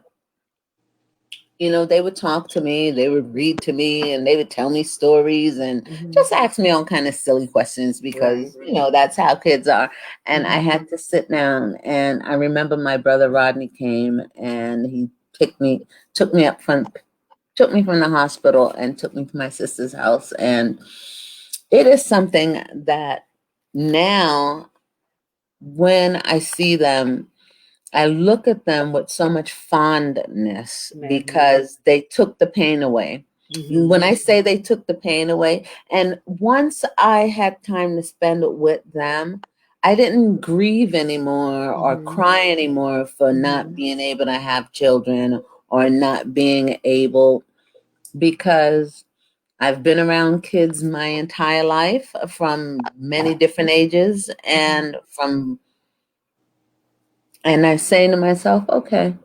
They would talk to me, they would read to me, and they would tell me stories and Mm-hmm. just ask me all kind of silly questions Right. because, that's how kids are. And I Mm-hmm. had to sit down. And I remember my brother Rodney came and he took me up front, took me from the hospital and took me to my sister's house. And it is something that now, when I see them, I look at them with so much fondness Memory. because they took the pain away. Mm-hmm. When I say they took the pain away, and once I had time to spend with them, I didn't grieve anymore or Mm-hmm. cry anymore for not Mm-hmm. being able to have children or not being able, because I've been around kids my entire life from many different ages, Mm-hmm. and I'm saying to myself, okay.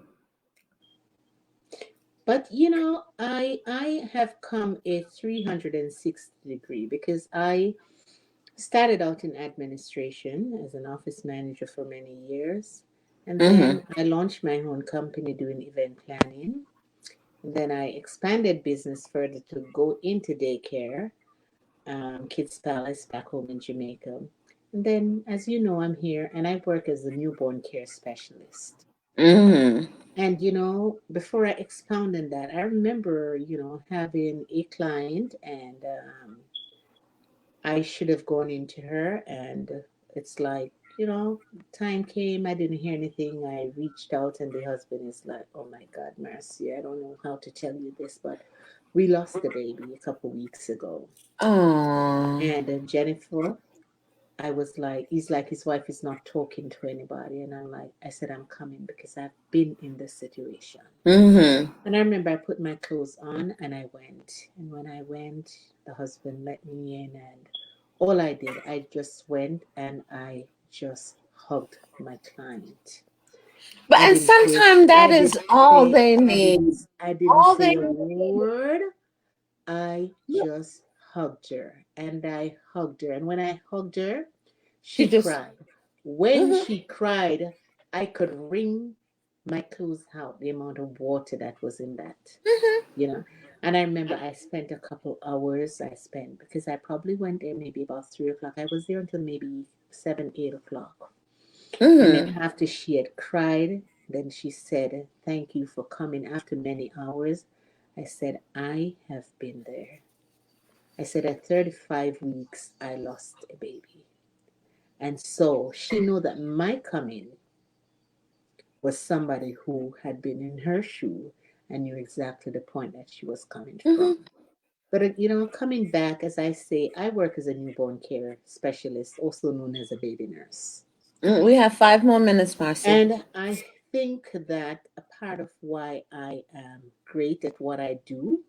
But I have come a 360 degree because I started out in administration as an office manager for many years. And Hmm. then I launched my own company doing event planning. And then I expanded business further to go into daycare, Kids Palace back home in Jamaica. And then, as you know, I'm here and I work as a newborn care specialist. Mhm. And before I expound on that, I remember, having a client, and I should have gone into her, and it's like, time came, I didn't hear anything. I reached out, and the husband is like, "Oh my God, Marcy, I don't know how to tell you this, but we lost the baby a couple weeks ago." Oh. And Jennifer, I was like, he's like, his wife is not talking to anybody. And I said, I'm coming because I've been in this situation. Mhm. And I remember I put my clothes on and I went. And when I went, the husband let me in. And all I did, I just went and I just hugged my client. But I and didn't say, sometimes that I is didn't all say, they need. I didn't All they say a need. word. I just hugged her and I hugged her. And when I hugged her, She she just. cried. When Mhm. she cried, I could wring my clothes out, the amount of water that was in that, Mhm. you know. And I remember I spent a couple hours, because I probably went there maybe about 3 o'clock. I was there until maybe 7, 8 o'clock. And then Mhm. after she had cried, then she said, "Thank you for coming after many hours." I said, "I have been there." I said, "At 35 weeks, I lost a baby." And so she knew that my coming was somebody who had been in her shoe and knew exactly the point that she was coming from. Mhm. But, coming back, as I say, I work as a newborn care specialist, also known as a baby nurse. We have 5 more minutes, Marcia. And I think that a part of why I am great at what I do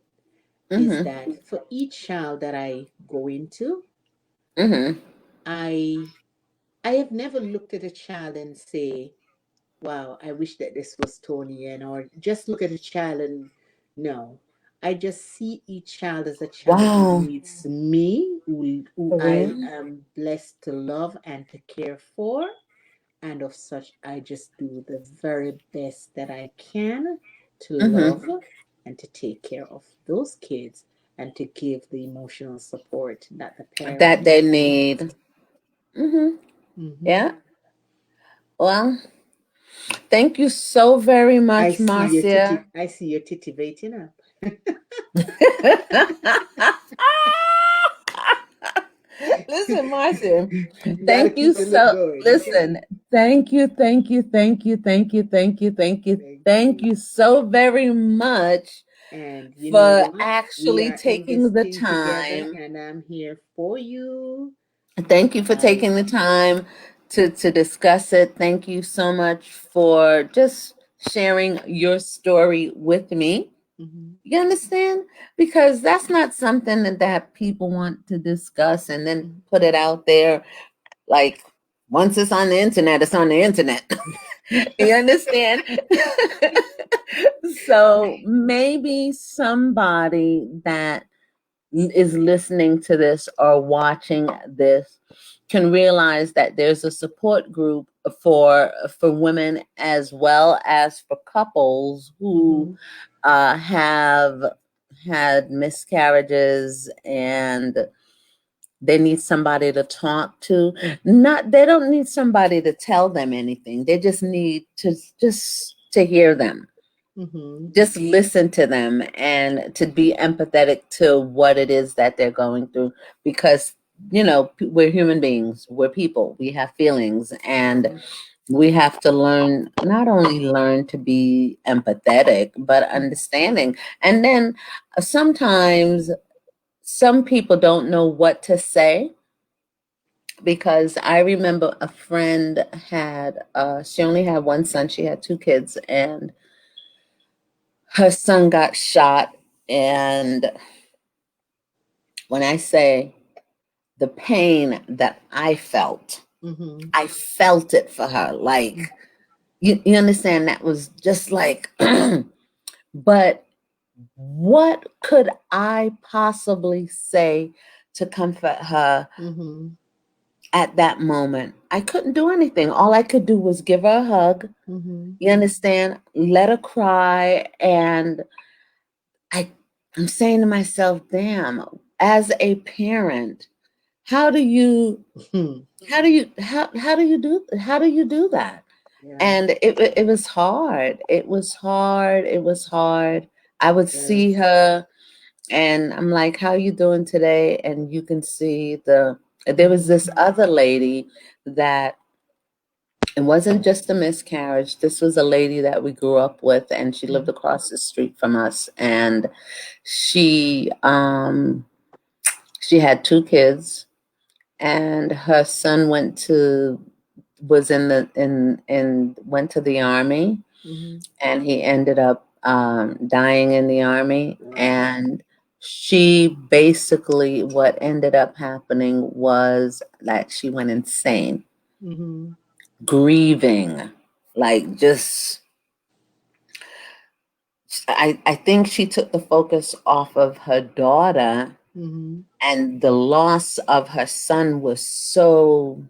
is Mhm. that for each child that I go into, Mhm. I I have never looked at a child and say, "Wow, I wish that this was Tony," and or just look at a child and no. I just see each child as a child who Wow. needs me, who For I real? am blessed to love and to care for. And of such, I just do the very best that I can to Mhm. love and to take care of those kids and to give the emotional support that the That they parents need. need. Mhm. Hmm. Yeah. Well, thank you so very I much, see your Marcia. titty. I see your titivating up. Listen, Marcia. You gotta Thank you keep the look so. going, okay? Listen. Thank you. Thank you. Thank you. Thank you. Thank you. Thank you. Thank Thank you. you so very much And you know for what? We actually are in this taking the thing together, time. and I'm here for you. Thank you for I. taking the time to discuss it. Thank you so much for just sharing your story with me. Mhm. You understand? Because that's not something that people want to discuss and then Mhm. put it out there. Like, once it's on the internet, it's on the internet. You understand? So maybe somebody that is listening to this or watching this can realize that there's a support group for women as well as for couples who Mhm. have had miscarriages and they need somebody to talk to. Not they don't need somebody to tell them anything. They just need to hear them, Mhm. just listen to them and to be empathetic to what it is that they're going through, because we're human beings, we're people, we have feelings, and Mhm. we have to learn, not only learn to be empathetic but understanding. And then sometimes some people don't know what to say, because I remember a friend had she only had one son, she had two kids, and her son got shot. And when I say the pain that Mhm. I felt it for her. Like, you understand, that was just like, but what could I possibly say to comfort her Mhm. at that moment? I couldn't do anything. All I could do was give her a hug. Mhm. You understand? Let her cry. And I, I'm saying to myself, damn, as a parent, how do you Mhm. how do you do that? Yeah. And it was hard. It was hard. It was hard. I would see Yes. her and I'm like, how you doing today? And you can see there was Mhm. this other lady that it wasn't just a miscarriage. This was a lady that we grew up with, and she lived Mhm. across the street from us. And she she had two kids, and her son was in the in went to the army, Mhm. and he ended up dying in the army. Wow. And she basically, what ended up happening was that she went insane, Mhm. grieving, like just I think she took the focus off of her daughter Mm-hmm. And the loss of her son was so,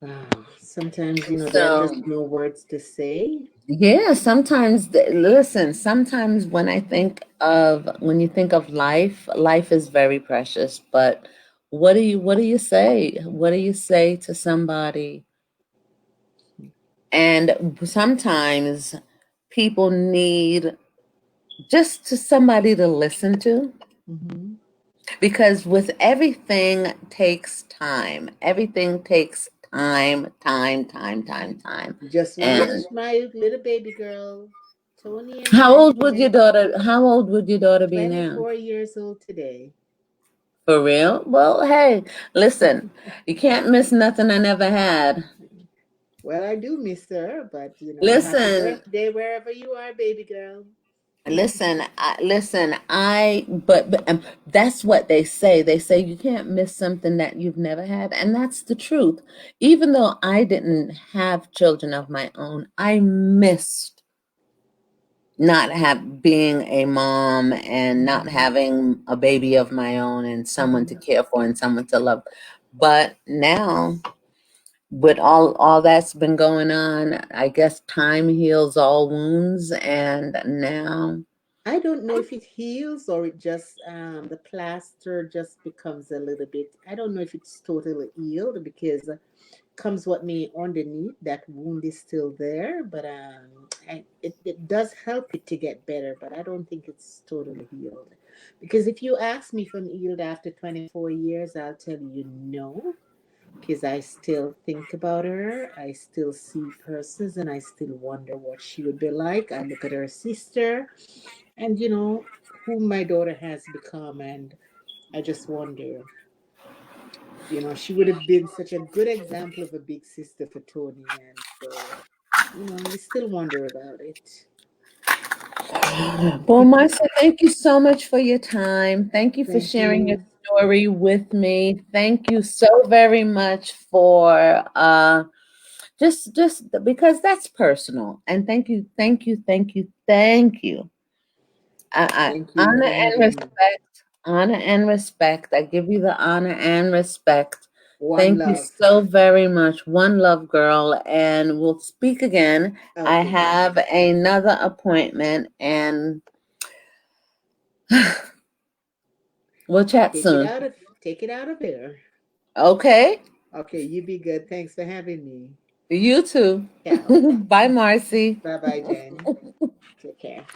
Wow. Sometimes, there are just so no words to say. yeah, sometimes listen, sometimes when you think of life, life is very precious, but what do you say? What do you say to somebody? And sometimes people need just to somebody to listen to, Mm-hmm. because with everything takes time. Everything takes time. Just And watch my little baby girl, Tony and how old would your Antoinette, daughter how old would your daughter be now? 24 years old today. For real? Well, hey, listen, you can't miss nothing I never had. Well, I do miss her, but happy Listen, birthday wherever you are, baby girl. but that's what they say. They say you can't miss something that you've never had, and that's the truth. Even though I didn't have children of my own, I missed not have being a mom and not Mm-hmm. having a baby of my own and someone to Mm-hmm. care for and someone to love. But now, with all that's been going on, I guess time heals all wounds, and now I don't know if it heals or it just the plaster just becomes a little bit. I don't know if it's totally healed because comes what may underneath that wound is still there, but it does help it to get better. But I don't think it's totally healed because if you ask me if I'm healed after 24 years, I'll tell you no because I still think about her. I still see persons and I still wonder what she would be like. I look at her sister and who my daughter has become, and I just wonder, she would have been such a good example of a big sister for Tony, and so you still wonder about it. well, Marcia, thank you so much for your time. Thank you for Thank sharing your you. story with me. Thank you so very much for just because that's personal. And thank you. Thank I you honor for and having me. respect, honor and respect. I give you the honor and respect. One Thank you love. so very much. One love, girl, and we'll speak again. I Okay. have another appointment, and we'll chat Take it soon. out of take it out of there. Okay? Okay, you be good. Thanks for having me. You too. Ciao. Bye, Marcy. Bye bye, Jen. Take care.